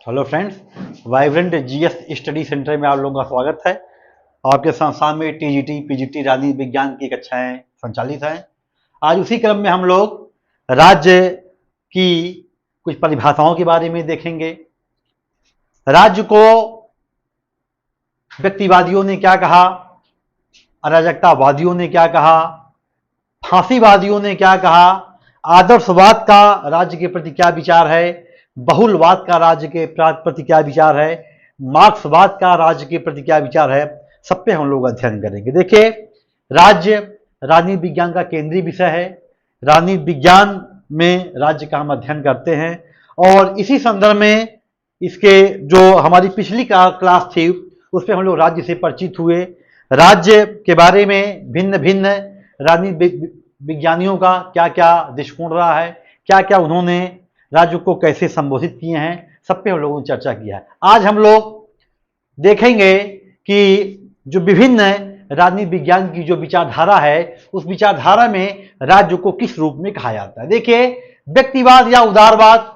Hello friends, vibrant GS study centre में आप लोगों का स्वागत है। आपके संस्थान में टीजीटी पीजीटी राजनीति विज्ञान की कक्षाएं संचालित हैं। आज उसी क्रम में हम लोग राज्य की कुछ परिभाषाओं के बारे में देखेंगे। राज्य को व्यक्तिवादियों ने क्या कहा, अराजकतावादियों ने क्या कहा, फांसीवादियों ने क्या कहा, आदर्शवाद का राज्य के प्रति क्या विचार है, बहुलवाद का राज्य के प्रति क्या विचार है, मार्क्सवाद का राज्य के प्रति क्या विचार है, सब पे हम लोग अध्ययन करेंगे। देखिए, राज्य राजनीति विज्ञान का केंद्रीय विषय है। राजनीति विज्ञान में राज्य का हम अध्ययन करते हैं और इसी संदर्भ में इसके जो हमारी पिछली क्लास थी उस पर हम लोग राज्य से परिचित हुए। राज्य के बारे में भिन्न भिन्न राजनीति विज्ञानियों का क्या क्या दृष्टिकोण रहा है, क्या क्या उन्होंने राज्य को कैसे संबोधित किए हैं, सब पे हम लोगों ने चर्चा किया है। आज हम लोग देखेंगे कि जो विभिन्न राजनीति विज्ञान की जो विचारधारा है उस विचारधारा में राज्य को किस रूप में कहा जाता है। देखिए, व्यक्तिवाद या उदारवाद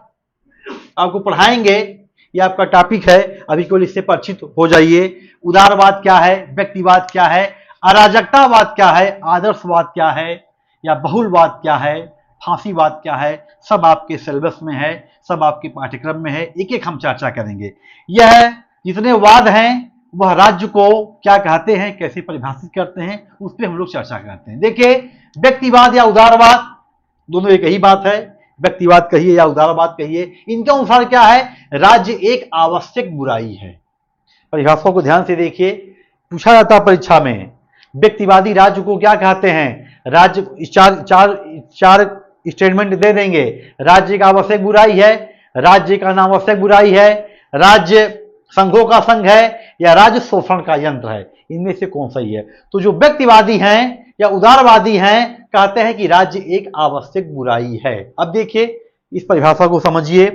आपको पढ़ाएंगे, ये आपका टॉपिक है, अभी केवल इससे परिचित हो जाइए। उदारवाद क्या है, व्यक्तिवाद क्या है, अराजकतावाद क्या है, आदर्शवाद क्या है, या बहुलवाद क्या है, फांसीवाद क्या है, सब आपके सिलेबस में है, सब आपके पाठ्यक्रम में है। एक एक हम चर्चा करेंगे। यह जितने वाद हैं वह राज्य को क्या कहते हैं, कैसे परिभाषित करते हैं, उस पर हम लोग चर्चा करते हैं। देखिए, व्यक्तिवाद या उदारवाद दोनों एक ही बात है। व्यक्तिवाद कहिए या उदारवाद कहिए, इनके अनुसार क्या है, राज्य एक आवश्यक बुराई है। परिभाषाओं को ध्यान से देखिए, पूछा जाता है परीक्षा में, व्यक्तिवादी राज्य को क्या कहते हैं। राज्य चार स्टेटमेंट दे देंगे। राज्य का आवश्यक बुराई है, राज्य का अनावश्यक बुराई है, राज्य संघों का संघ है, या राज्य शोषण का यंत्र है। इनमें से कौन सही है? तो जो व्यक्तिवादी हैं या उदारवादी हैं कहते हैं कि राज्य एक आवश्यक बुराई है। अब देखिए, इस परिभाषा को समझिए।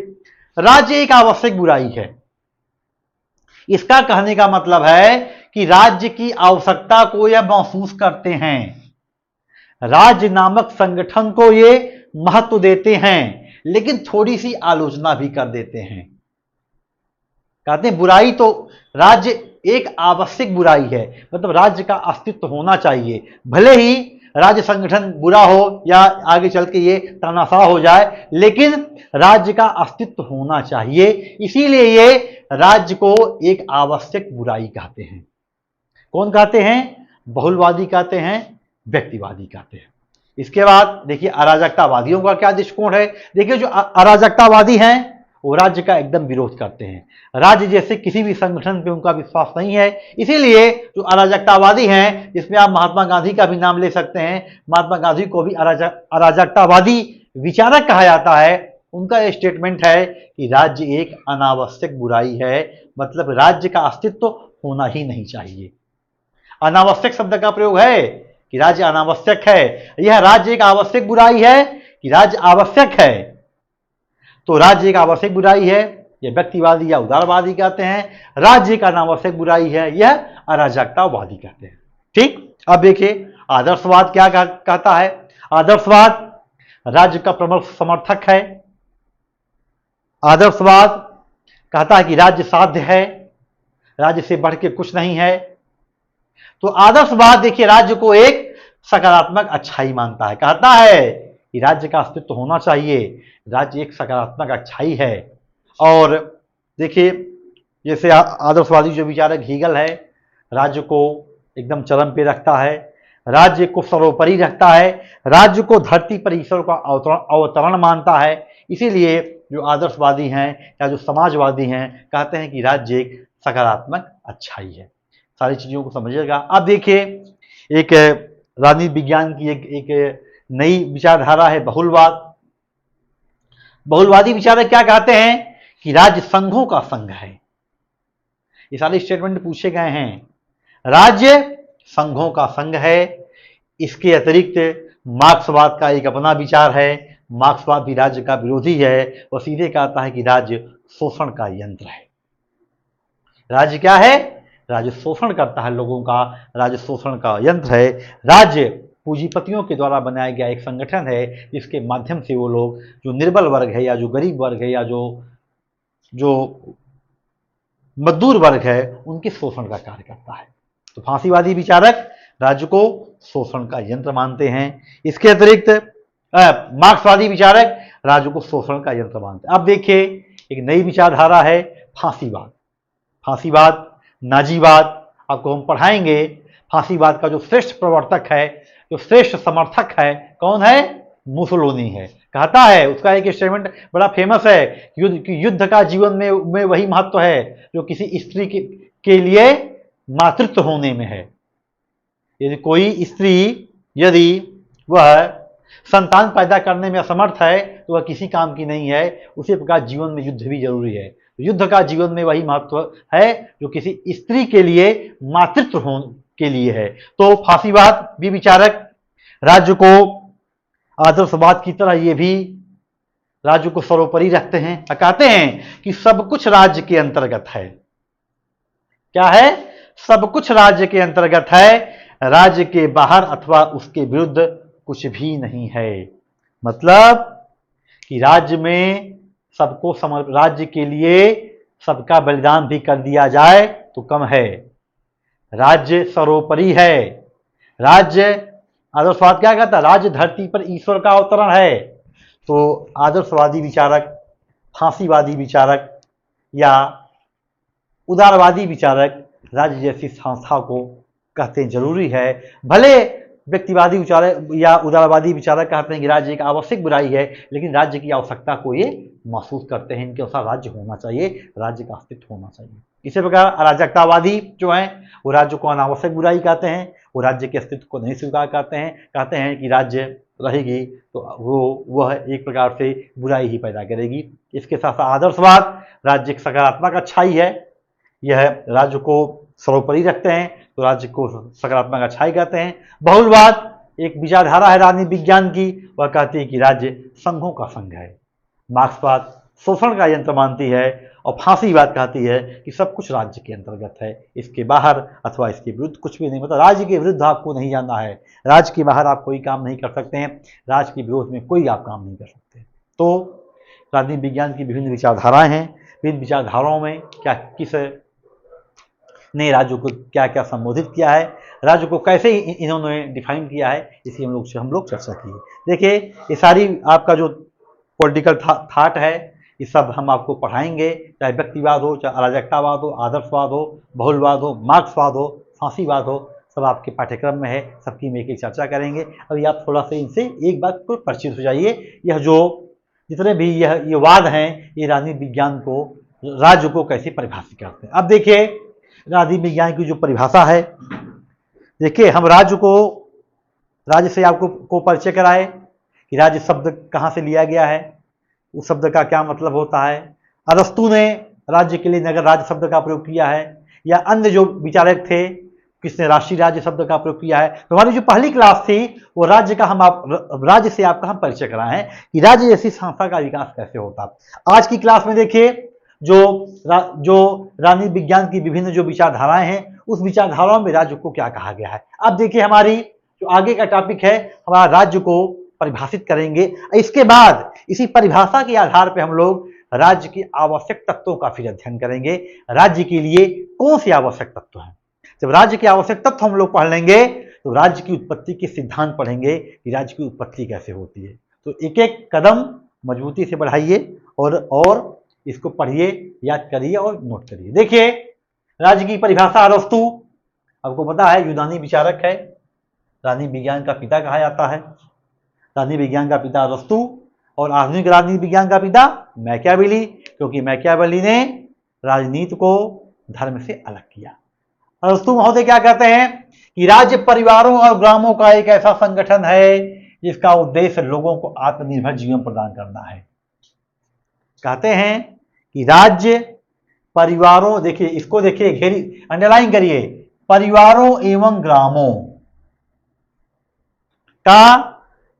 राज्य एक आवश्यक बुराई है, इसका कहने का मतलब है कि राज्य की आवश्यकता को यह महसूस करते हैं, राज्य नामक संगठन को ये महत्व देते हैं, लेकिन थोड़ी सी आलोचना भी कर देते हैं। कहते हैं बुराई तो राज्य एक आवश्यक बुराई है, मतलब राज्य का अस्तित्व होना चाहिए, भले ही राज्य संगठन बुरा हो या आगे चल के ये तानाशाह हो जाए, लेकिन राज्य का अस्तित्व होना चाहिए। इसीलिए ये राज्य को एक आवश्यक बुराई कहते हैं। कौन कहते हैं? बहुलवादी कहते हैं, व्यक्तिवादी कहते हैं। इसके बाद देखिए, अराजकतावादियों का क्या दृष्टिकोण है। देखिए, जो अराजकतावादी हैं वो राज्य का एकदम विरोध करते हैं, राज्य जैसे किसी भी संगठन पे उनका विश्वास नहीं है। इसीलिए जो अराजकतावादी हैं, जिसमें आप महात्मा गांधी का भी नाम ले सकते हैं, महात्मा गांधी को भी अराजकतावादी विचारक कहा जाता है। उनका यह स्टेटमेंट है कि राज्य एक अनावश्यक बुराई है, मतलब राज्य का अस्तित्व होना ही नहीं चाहिए। अनावश्यक शब्द का प्रयोग है कि राज्य अनावश्यक है, यह राज्य एक आवश्यक बुराई है कि राज्य आवश्यक है। तो राज्य एक आवश्यक बुराई है, यह व्यक्तिवादी या उदारवादी कहते हैं। राज्य का अनावश्यक बुराई है, यह अराजकतावादी कहते हैं। ठीक, अब देखिए, आदर्शवाद क्या कहता है। आदर्शवाद राज्य का प्रमुख समर्थक है। आदर्शवाद कहता है कि राज्य साध्य है, राज्य से बढ़ के कुछ नहीं है। तो आदर्शवाद देखिए राज्य को एक सकारात्मक अच्छाई मानता है, कहता है कि राज्य का अस्तित्व होना चाहिए, राज्य एक सकारात्मक अच्छाई है। और देखिए, जैसे आदर्शवादी जो विचारक हीगल है, राज्य को एकदम चरम पे रखता है, राज्य को सर्वोपरि रखता है, राज्य को धरती पर ईश्वर का अवतरण मानता है। इसीलिए जो आदर्शवादी हैं या जो समाजवादी हैं कहते हैं कि राज्य एक सकारात्मक अच्छाई है। सारी चीजों को समझिएगा। अब देखिए, एक राजनीति विज्ञान की एक नई विचारधारा है बहुलवाद। बहुलवादी विचारक क्या कहते हैं कि राज्य संघों का संघ है। ये सारे स्टेटमेंट पूछे गए हैं। राज्य संघों का संघ है। इसके अतिरिक्त मार्क्सवाद का एक अपना विचार है। मार्क्सवाद भी राज्य का विरोधी है, वह सीधे कहता है कि राज्य शोषण का यंत्र है। राज्य क्या है? राज्य शोषण करता है लोगों का, राज्य शोषण का यंत्र है। राज्य पूंजीपतियों के द्वारा बनाया गया एक संगठन है, जिसके माध्यम से वो लोग, जो निर्बल वर्ग है या जो गरीब वर्ग है या जो मजदूर वर्ग है उनके शोषण का कार्य करता है। तो फांसीवादी विचारक राज्य को शोषण का यंत्र मानते हैं। इसके अतिरिक्त मार्क्सवादी विचारक राज्य को शोषण का यंत्र मानते हैं। अब देखिए एक नई विचारधारा है फांसीवाद। फांसीवाद, नाजीवाद आपको हम पढ़ाएंगे। फांसीवाद का जो श्रेष्ठ प्रवर्तक है, जो श्रेष्ठ समर्थक है, कौन है? मुसोलिनी है। कहता है, उसका एक स्टेटमेंट बड़ा फेमस है कि युद्ध का जीवन में वही महत्व है जो किसी स्त्री के लिए मातृत्व होने में है। यदि कोई स्त्री यदि वह संतान पैदा करने में असमर्थ है तो वह किसी काम की नहीं है। उसी प्रकार जीवन में युद्ध भी जरूरी है। युद्ध का जीवन में वही महत्व है जो किसी स्त्री के लिए मातृत्व के लिए है। तो फांसीवाद भी विचारक राज्य को आदर्शवाद की तरह ये भी राज्य को सर्वोपरि रखते हैं। कहते हैं कि सब कुछ राज्य के अंतर्गत है। क्या है? सब कुछ राज्य के अंतर्गत है, राज्य के बाहर अथवा उसके विरुद्ध कुछ भी नहीं है। मतलब कि राज्य में सबको राज्य के लिए सबका बलिदान भी कर दिया जाए तो कम है। राज्य सर्वोपरि है। राज्य, आदर्शवाद क्या कहता है? राज्य धरती पर ईश्वर का अवतरण है। तो आदर्शवादी विचारक, फांसीवादी विचारक या उदारवादी विचारक राज्य जैसी संस्था को कहते हैं जरूरी है। भले व्यक्तिवादी विचारक या उदारवादी विचारक कहते हैं कि राज्य एक आवश्यक बुराई है, लेकिन राज्य की आवश्यकता को ये महसूस करते हैं। इनके अनुसार राज्य होना चाहिए, राज्य का अस्तित्व होना चाहिए। इसी प्रकार अराजकतावादी जो हैं वो राज्य को अनावश्यक बुराई कहते हैं, वो राज्य के अस्तित्व को नहीं स्वीकार करते हैं। कहते हैं कि राज्य रहेगी तो वह एक प्रकार से बुराई ही पैदा करेगी। इसके साथ साथ आदर्शवाद राज्य एक सकारात्मक अच्छाई है। यह राज्य को सर्वोपरि रखते हैं तो राज्य को सकारात्मक अच्छाई कहते हैं। बहुलवाद एक विचारधारा है राजनीति विज्ञान की, वह कहती है कि राज्य संघों का संघ है। मार्क्सवाद शोषण का यंत्र मानती है और फांसीवाद कहती है कि सब कुछ राज्य के अंतर्गत है, इसके बाहर अथवा इसके विरुद्ध कुछ भी नहीं। मतलब राज्य के विरुद्ध आपको नहीं जाना है, राज्य के बाहर आप कोई काम नहीं कर सकते हैं, राज्य के विरोध में कोई आप काम नहीं कर सकते। तो राजनीति विज्ञान की विभिन्न विचारधाराएं हैं। विभिन्न विचारधाराओं में क्या किस ने राज्य को क्या क्या संबोधित किया है, राज्य को कैसे इन्होंने डिफाइन किया है, इसी हम लोग चर्चा की। देखिए ये सारी आपका जो पॉलिटिकल थाट है ये सब हम आपको पढ़ाएंगे, चाहे व्यक्तिवाद हो, चाहे अराजकतावाद हो, आदर्शवाद हो, बहुलवाद हो, मार्क्सवाद हो, फांसीवाद हो, सब आपके पाठ्यक्रम में है। सबकी में एक चर्चा करेंगे। अभी आप थोड़ा सा इनसे एक बात को परिचित हो जाइए। यह जो जितने भी ये वाद हैं ये राजनीति विज्ञान को, राज्य को कैसे परिभाषित करते हैं। अब देखिए राजनीति विज्ञान की जो परिभाषा है, देखिए हम राज्य से आपको परिचय कराए कि राज्य शब्द कहाँ से लिया गया है, उस शब्द का क्या मतलब होता है। अरस्तु ने राज्य के लिए नगर राज्य शब्द का प्रयोग किया है, या अन्य जो विचारक थे किसने राष्ट्रीय राज्य शब्द का प्रयोग किया है। तो हमारी जो पहली क्लास थी वो राज्य से आपका हम परिचय कराए हैं कि राज्य जैसी संस्था का विकास कैसे होता। आज की क्लास में देखिए जो राजनीति विज्ञान की विभिन्न जो विचारधाराएं हैं उस विचारधाराओं में राज्य को क्या कहा गया है। अब देखिए हमारी जो आगे का टॉपिक है, हमारा राज्य को परिभाषित करेंगे। इसके बाद इसी परिभाषा के आधार पर हम लोग राज्य के आवश्यक तत्वों का फिर अध्ययन करेंगे। राज्य के लिए कौन से आवश्यक तत्व हैं। जब राज्य के आवश्यक तत्व हम लोग पढ़ लेंगे तो राज्य की उत्पत्ति के सिद्धांत पढ़ेंगे कि राज्य की उत्पत्ति कैसे होती है। तो एक एक कदम मजबूती से बढ़ाइए और इसको पढ़िए, याद करिए और नोट करिए। देखिए राज्य की परिभाषा अरस्तु आपको पता है यूनानी विचारक है, राजनीति विज्ञान का पिता कहा जाता है। राजनीति विज्ञान का पिता अरस्तु और आधुनिक राजनीति विज्ञान का पिता मैकियावेली, क्योंकि मैकियावेली ने राजनीति को धर्म से अलग किया। अरस्तु महोदय क्या कहते हैं कि राज्य परिवारों और ग्रामों का एक ऐसा संगठन है जिसका उद्देश्य लोगों को आत्मनिर्भर जीवन प्रदान करना है। कहते हैं कि राज्य परिवारों, देखिए इसको देखिए अंडरलाइन करिए, परिवारों एवं ग्रामों का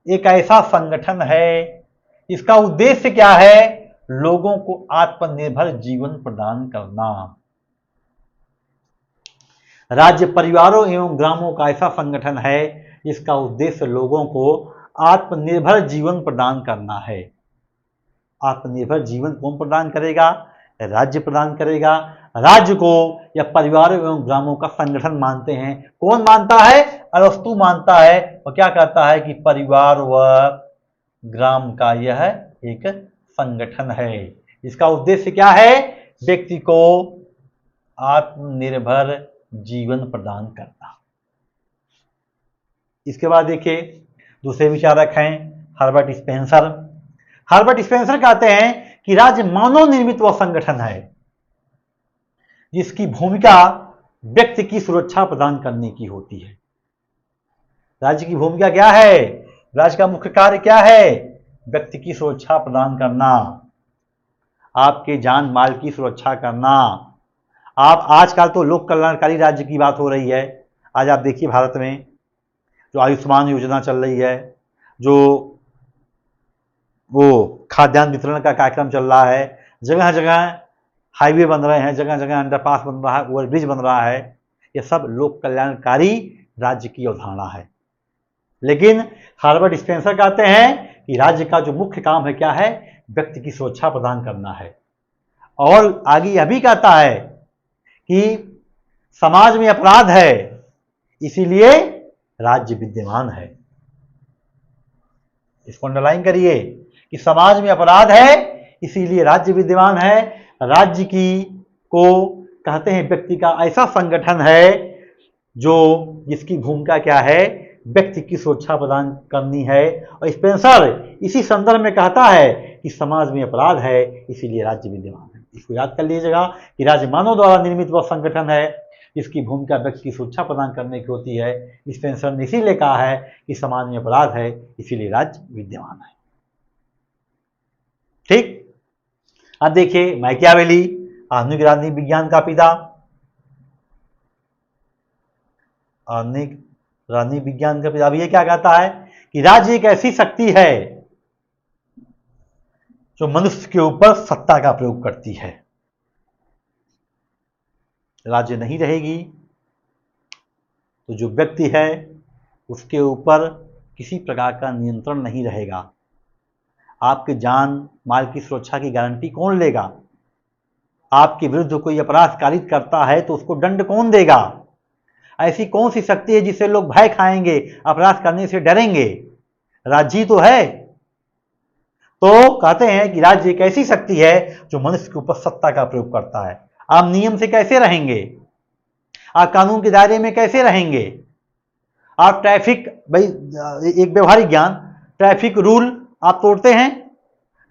एक ऐसा संगठन है इसका उद्देश्य क्या है, लोगों को आत्मनिर्भर जीवन प्रदान करना। राज्य परिवारों एवं ग्रामों का ऐसा संगठन है जिसका उद्देश्य लोगों को आत्मनिर्भर जीवन प्रदान करना है। आत्मनिर्भर जीवन कौन प्रदान करेगा, राज्य प्रदान करेगा। राज्य को या परिवारों एवं ग्रामों का संगठन मानते हैं। कौन मानता है? अरस्तु मानता है। और क्या कहता है कि परिवार व ग्राम का यह एक संगठन है। इसका उद्देश्य क्या है? व्यक्ति को आत्मनिर्भर जीवन प्रदान करना। इसके बाद देखिए दूसरे विचारक हैं हर्बर्ट स्पेंसर। हर्बर्ट स्पेंसर कहते हैं कि राज्य मानव निर्मित वह संगठन है जिसकी भूमिका व्यक्ति की सुरक्षा प्रदान करने की होती है। राज्य की भूमिका क्या है? राज्य का मुख्य कार्य क्या है? व्यक्ति की सुरक्षा प्रदान करना, आपके जान माल की सुरक्षा करना। आप आजकल तो लोक कल्याणकारी राज्य की बात हो रही है। आज आप देखिए भारत में जो आयुष्मान योजना चल रही है, जो वो खाद्यान्न वितरण का कार्यक्रम चल रहा है, जगह जगह हाईवे बन रहे हैं, जगह जगह अंडरपास बन रहा है, ओवरब्रिज बन रहा है। ये सब लोक कल्याणकारी राज्य की अवधारणा है। लेकिन हार्वर्ड स्पेंसर कहते हैं कि राज्य का जो मुख्य काम है क्या है? व्यक्ति की सुरक्षा प्रदान करना है। और आगे यह भी कहता है कि समाज में अपराध है, इसीलिए राज्य विद्यमान है। इसको अंडरलाइन करिए कि समाज में अपराध है, इसीलिए राज्य विद्यमान है। राज्य की को कहते हैं व्यक्ति का ऐसा संगठन है जो जिसकी भूमिका क्या है? व्यक्ति की सुरक्षा प्रदान करनी है। और स्पेंसर इसी संदर्भ में कहता है कि समाज में अपराध है, इसीलिए राज्य विद्यमान है। इसको याद कर लीजिएगा कि राज्य मानव द्वारा निर्मित वह संगठन है जिसकी भूमिका व्यक्ति की सुरक्षा प्रदान करने की होती है। स्पेंसर ने इसीलिए कहा है कि समाज में अपराध है, इसीलिए राज्य विद्यमान है। ठीक। अब देखिए मैकियावेली, आधुनिक राजनीति विज्ञान का पिता, आधुनिक राजनीति विज्ञान का पिता। अब ये क्या कहता है कि राज्य एक ऐसी शक्ति है जो मनुष्य के ऊपर सत्ता का प्रयोग करती है। राज्य नहीं रहेगी तो जो व्यक्ति है उसके ऊपर किसी प्रकार का नियंत्रण नहीं रहेगा। आपके जान माल की सुरक्षा की गारंटी कौन लेगा? आपके विरुद्ध कोई अपराध कारित करता है तो उसको दंड कौन देगा? ऐसी कौन सी शक्ति है जिससे लोग भय खाएंगे, अपराध करने से डरेंगे? राज्य ही तो है। तो कहते हैं कि राज्य एक ऐसी शक्ति है जो मनुष्य के ऊपर सत्ता का प्रयोग करता है। आप नियम से कैसे रहेंगे? आप कानून के दायरे में कैसे रहेंगे? आप ट्रैफिक, भाई एक व्यवहारिक ज्ञान, ट्रैफिक रूल आप तोड़ते हैं,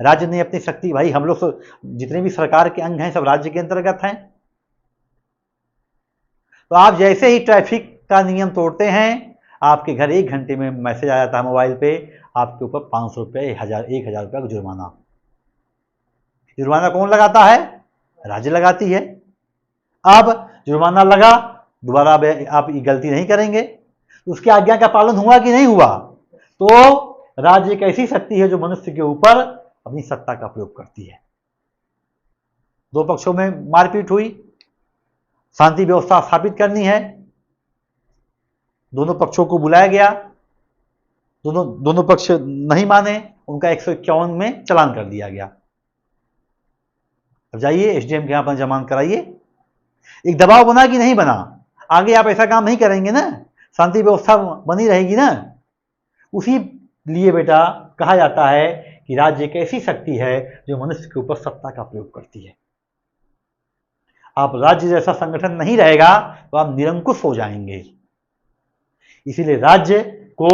राज्य ने अपनी शक्ति, भाई हम लोग जितने भी सरकार के अंग हैं सब राज्य के अंतर्गत हैं। तो आप जैसे ही ट्रैफिक का नियम तोड़ते हैं, आपके घर 1 घंटे में मैसेज आ जाता है मोबाइल पे, आपके ऊपर 500 रुपये, 1000 रुपये का जुर्माना। जुर्माना कौन लगाता है? राज्य लगाती है। अब जुर्माना लगा, दोबारा आप ये गलती नहीं करेंगे, तो उसकी आज्ञा का पालन हुआ कि नहीं हुआ? तो राज्य एक ऐसी शक्ति है जो मनुष्य के ऊपर अपनी सत्ता का प्रयोग करती है। दो पक्षों में मारपीट हुई, शांति व्यवस्था स्थापित करनी है, दोनों पक्षों को बुलाया गया, दोनों पक्ष नहीं माने, उनका 151 में चालान कर दिया गया। अब जाइए एसडीएम के यहाँ पर जमान कराइए। एक दबाव बना कि नहीं बना? आगे आप ऐसा काम नहीं करेंगे ना, शांति व्यवस्था बनी रहेगी ना। उसी लिए बेटा कहा जाता है कि राज्य एक ऐसी शक्ति है जो मनुष्य के ऊपर सत्ता का प्रयोग करती है। आप राज्य जैसा संगठन नहीं रहेगा तो आप निरंकुश हो जाएंगे। इसीलिए राज्य को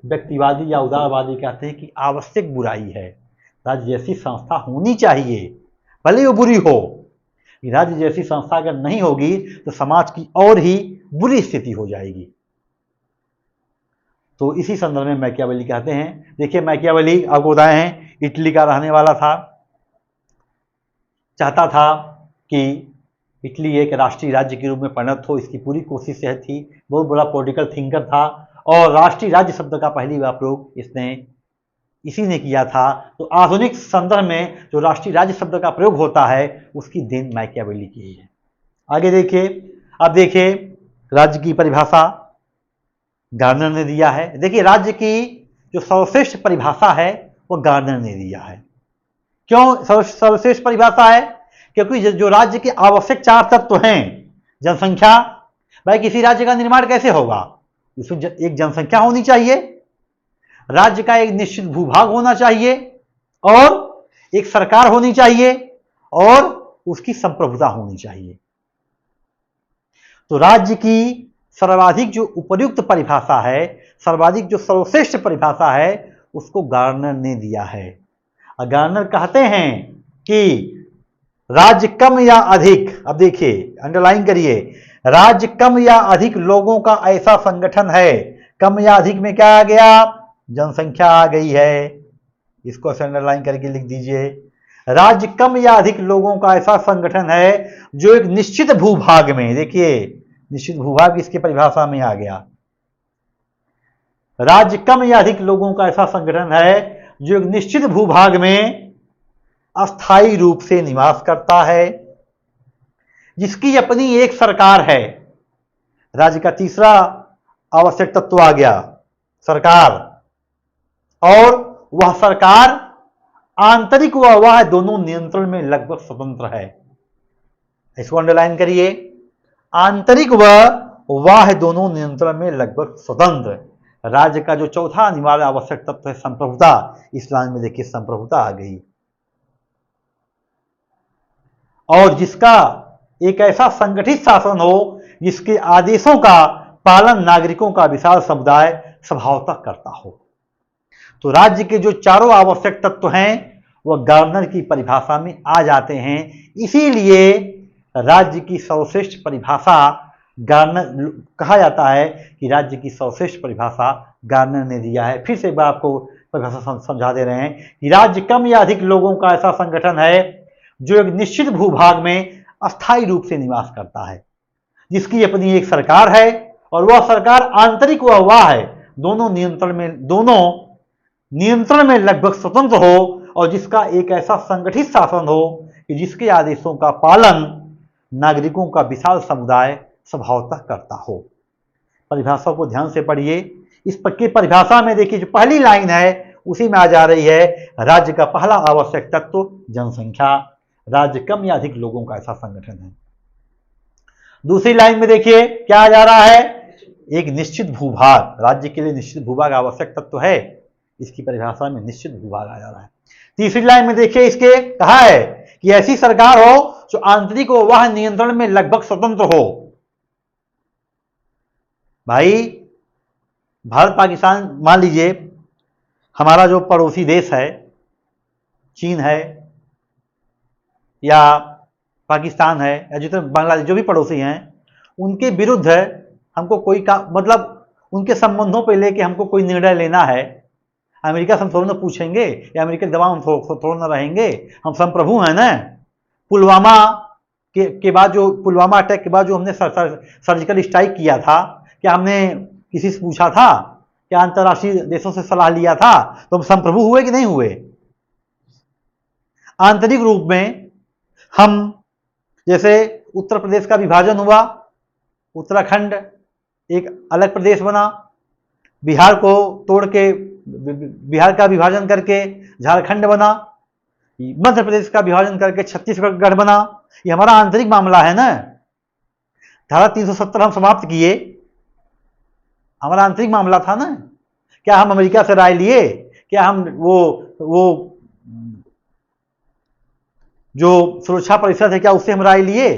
व्यक्तिवादी या उदारवादी कहते हैं कि आवश्यक बुराई है। राज्य जैसी संस्था होनी चाहिए, भले वो बुरी हो। राज्य जैसी संस्था अगर नहीं होगी तो समाज की और ही बुरी स्थिति हो जाएगी। तो इसी संदर्भ में मैकियावेली कहते हैं। देखिए मैकियावेली आपको बताए हैं इटली का रहने वाला था, चाहता था कि इटली एक राष्ट्रीय राज्य के रूप में परिणत हो, इसकी पूरी कोशिश यह थी। बहुत बड़ा पॉलिटिकल थिंकर था और राष्ट्रीय राज्य शब्द का पहली बार प्रयोग इसी ने किया था। तो आधुनिक संदर्भ में जो राष्ट्रीय राज्य शब्द का प्रयोग होता है उसकी देन मैकियावेली की है। आगे देखिए, अब देखिए राज्य की परिभाषा गार्नर ने दिया है। देखिए राज्य की जो सर्वश्रेष्ठ परिभाषा है वो गार्नर ने दिया है। क्यों सर्वश्रेष्ठ परिभाषा है? क्योंकि जो राज्य के आवश्यक 4 तत्व हैं, जनसंख्या, भाई किसी राज्य का निर्माण कैसे होगा? इसमें एक जनसंख्या होनी चाहिए, राज्य का एक निश्चित भूभाग होना चाहिए, और एक सरकार होनी चाहिए, और उसकी संप्रभुता होनी चाहिए। तो राज्य की सर्वाधिक जो उपयुक्त परिभाषा है, सर्वाधिक जो सर्वश्रेष्ठ परिभाषा है, उसको गार्नर ने दिया है। और गार्नर कहते हैं कि राज्य कम या अधिक, अब देखिए अंडरलाइन करिए, राज्य कम या अधिक लोगों का ऐसा संगठन है। कम या अधिक में क्या आ गया? जनसंख्या आ गई है। इसको अंडरलाइन करके लिख दीजिए, राज्य कम या अधिक लोगों का ऐसा संगठन है जो एक निश्चित भूभाग में, देखिए निश्चित भूभाग इसकी परिभाषा में आ गया, राज्य कम या अधिक लोगों का ऐसा संगठन है जो एक निश्चित भूभाग में अस्थायी रूप से निवास करता है, जिसकी अपनी एक सरकार है। राज्य का तीसरा आवश्यक तत्व आ गया, सरकार, और वह सरकार आंतरिक व बाह्य दोनों नियंत्रण में लगभग स्वतंत्र है। इसको अंडरलाइन करिए, आंतरिक व बाह्य दोनों नियंत्रण में लगभग स्वतंत्र। राज्य का जो चौथा अनिवार्य आवश्यक तत्व है संप्रभुता, इस लाइन में देखिए संप्रभुता आ गई, और जिसका एक ऐसा संगठित शासन हो जिसके आदेशों का पालन नागरिकों का विशाल समुदाय स्वभावतः करता हो। तो राज्य के जो चारों आवश्यक तत्व हैं वह गार्नर की परिभाषा में आ जाते हैं। इसीलिए राज्य की सर्वश्रेष्ठ परिभाषा गार्नर कहा जाता है कि राज्य की सर्वश्रेष्ठ परिभाषा गार्नर ने दिया है। फिर से एक बार आपको परिभाषा समझा दे रहे हैं कि राज्य कम या अधिक लोगों का ऐसा संगठन है जो एक निश्चित भूभाग में अस्थायी रूप से निवास करता है, जिसकी अपनी एक सरकार है, और वह सरकार आंतरिक व बाह्य दोनों नियंत्रण में लगभग स्वतंत्र हो, और जिसका एक ऐसा संगठित शासन हो कि जिसके आदेशों का पालन नागरिकों का विशाल समुदाय स्वभावतः करता हो। परिभाषा को ध्यान से पढ़िए। इस पक्की परिभाषा में देखिए जो पहली लाइन है उसी में आ जा रही है, राज्य का पहला आवश्यक तत्व जनसंख्या, राज्य कम या अधिक लोगों का ऐसा संगठन है। दूसरी लाइन में देखिए क्या आ जा रहा है, एक निश्चित भूभाग, राज्य के लिए निश्चित भूभाग आवश्यक तत्व है, इसकी परिभाषा में निश्चित भूभाग आ जा रहा है। तीसरी लाइन में देखिए इसके कहा है कि ऐसी सरकार हो जो आंतरिक व बाह्य नियंत्रण में लगभग स्वतंत्र हो। भाई भारत पाकिस्तान, मान लीजिए हमारा जो पड़ोसी देश है, चीन है या पाकिस्तान है या जितने बांग्लादेश जो भी पड़ोसी हैं, उनके विरुद्ध हमको कोई का मतलब उनके संबंधों पर लेके हमको कोई निर्णय लेना है, अमेरिका से हम थोड़ा ना पूछेंगे या अमेरिका के दबाव हम थोड़ा ना रहेंगे, हम संप्रभु हैं ना। पुलवामा के बाद जो पुलवामा अटैक के बाद जो हमने सर्जिकल स्ट्राइक किया था, क्या हमने किसी से पूछा था? क्या अंतर्राष्ट्रीय देशों से सलाह लिया था? तो हम संप्रभु हुए कि नहीं हुए? आंतरिक रूप में हम, जैसे उत्तर प्रदेश का विभाजन हुआ, उत्तराखंड एक अलग प्रदेश बना, बिहार को तोड़ के बिहार का विभाजन करके झारखंड बना, मध्य प्रदेश का विभाजन करके छत्तीसगढ़ बना। ये हमारा आंतरिक मामला है ना। धारा 370 हम समाप्त किए, हमारा आंतरिक मामला था ना। क्या हम अमेरिका से राय लिए? क्या हम वो जो सुरक्षा परिषद है क्या उससे हम राय लिए?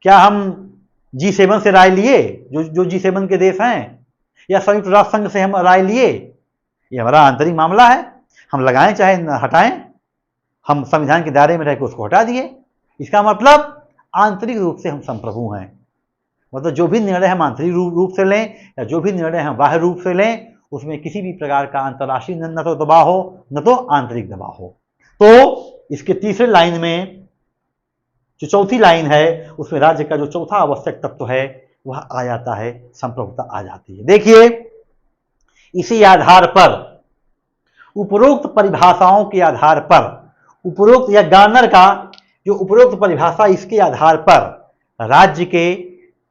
क्या हम G7 से राय लिए, जो G7 के देश हैं, या संयुक्त राष्ट्र संघ से हम राय लिए? ये हमारा आंतरिक मामला है, हम लगाएं चाहे हटाएं, हम संविधान के दायरे में रहकर उसको हटा दिए। इसका मतलब आंतरिक रूप से हम संप्रभु हैं। मतलब जो भी निर्णय हम आंतरिक रूप से लें या जो भी निर्णय हम बाह्य रूप से लें, उसमें किसी भी प्रकार का अंतर्राष्ट्रीय न तो दबाव हो न तो आंतरिक दबाव हो। तो इसके तीसरे लाइन में जो चौथी लाइन है उसमें राज्य का जो चौथा आवश्यक तत्व है वह आ जाता है, संप्रभुता आ जाती है। देखिए इसी आधार पर, उपरोक्त परिभाषाओं के आधार पर, उपरोक्त या गार्नर का जो उपरोक्त परिभाषा, इसके आधार पर राज्य के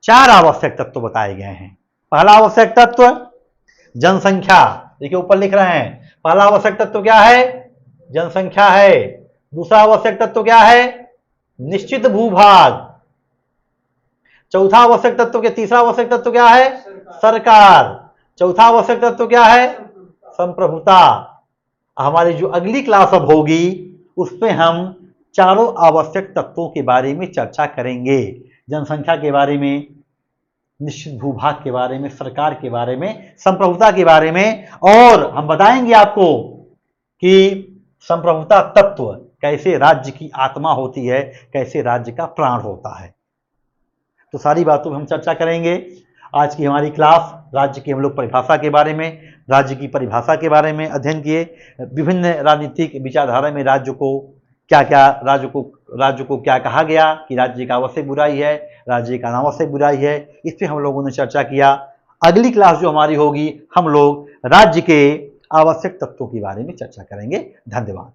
4 आवश्यक तत्व बताए गए हैं। पहला आवश्यक तत्व जनसंख्या, देखिए ऊपर लिख रहे हैं, पहला आवश्यक तत्व क्या है? जनसंख्या है। दूसरा आवश्यक तत्व क्या है? निश्चित भूभाग। चौथा आवश्यक तत्व के तीसरा आवश्यक तत्व क्या है? सरकार। चौथा आवश्यक तत्व क्या है? संप्रभुता। हमारी जो अगली क्लास अब होगी उसमें हम चारों आवश्यक तत्वों के बारे में चर्चा करेंगे। जनसंख्या के बारे में, निश्चित भूभाग के बारे में, सरकार के बारे में, संप्रभुता के बारे में, और हम बताएंगे आपको कि संप्रभुता तत्व कैसे राज्य की आत्मा होती है, कैसे राज्य का प्राण होता है। तो सारी बातों पर हम चर्चा करेंगे। आज की हमारी क्लास राज्य की हम लोग परिभाषा के बारे में, राज्य की परिभाषा के बारे में अध्ययन किए। विभिन्न राजनीतिक विचारधारा में राज्य को क्या क्या, राज्य को क्या कहा गया कि राज्य का आवश्यक बुराई है, राज्य का अनावश्यक बुराई है, इस पर हम लोगों ने चर्चा किया। अगली क्लास जो हमारी होगी हम लोग राज्य के आवश्यक तत्वों के बारे में चर्चा करेंगे। धन्यवाद।